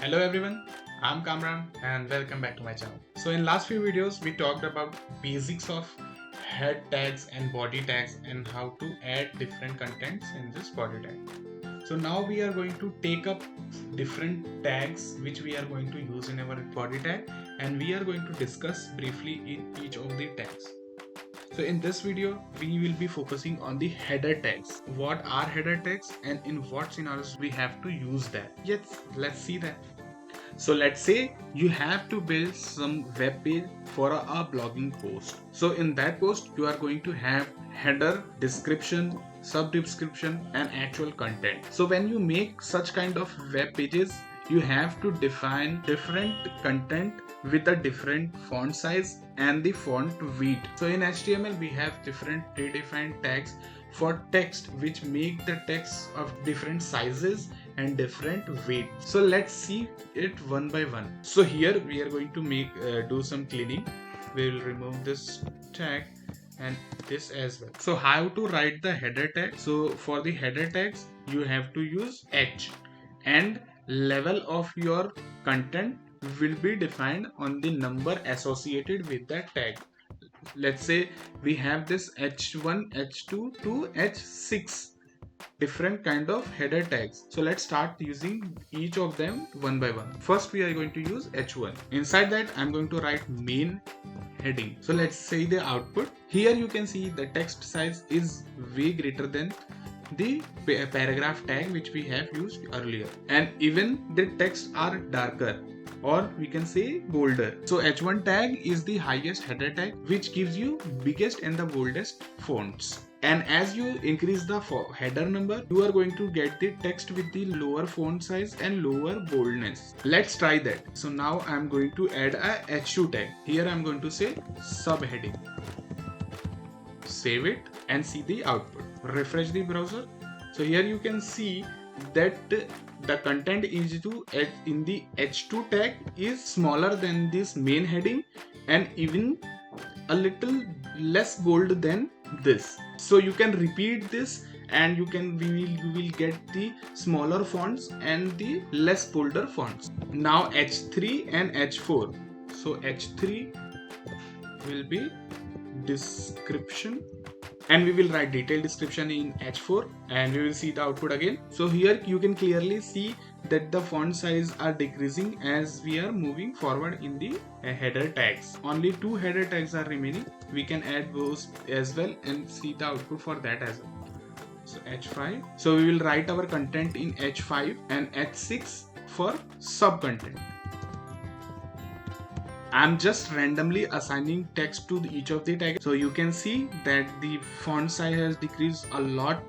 Hello everyone, I'm Kamran and welcome back to my channel. So in last few videos we talked about basics of head tags and body tags and how to add different contents in this body tag. So now we are going to take up different tags which we are going to use in our body tag and we are going to discuss briefly in each of the tags. So in this video, we will be focusing on the header tags. What are header tags and in what scenarios we have to use that? Yes, let's see that. So let's say you have to build some web page for a blogging post. So in that post, you are going to have header, description, sub-description and actual content. So when you make such kind of web pages, you have to define different content with a different font size and the font weight. So in HTML, we have different predefined tags for text which make the text of different sizes and different weight. So let's see it one by one. So here we are going to do some cleaning. We will remove this tag and this as well. So how to write the header tag? So for the header tags you have to use H and level of your content will be defined on the number associated with that tag. Let's say we have this H1, H2 to H6 different kind of header tags. So let's start using each of them one by one. First we are going to use H1. Inside that I'm going to write main heading. So let's say the output. Here you can see the text size is way greater than the paragraph tag which we have used earlier, and even the texts are darker or we can say bolder. So H1 tag is the highest header tag which gives you biggest and the boldest fonts. And as you increase the header number, you are going to get the text with the lower font size and lower boldness. Let's try that. So now I'm going to add a H2 tag. Here I'm going to say subheading. Save it and see the output. Refresh the browser. So here you can see that the content in the H2 tag is smaller than this main heading and even a little less bold than this. So you can repeat this and you will get the smaller fonts and the less bolder fonts. Now H3 and H4. So H3 will be description and we will write detailed description in H4 and we will see the output again. So here you can clearly see that the font size are decreasing as we are moving forward in the header tags. Only 2 header tags are remaining. We can add those as well and see the output for that as well. So H5. So we will write our content in H5 and H6 for sub content. I'm just randomly assigning text to each of the tags. So you can see that the font size has decreased a lot.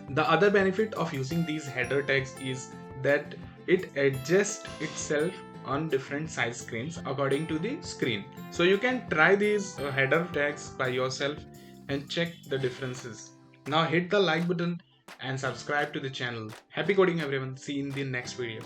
The other benefit of using these header tags is that it adjusts itself on different size screens according to the screen. So you can try these header tags by yourself and check the differences. Now hit the like button and subscribe to the channel. Happy coding everyone. See you in the next video.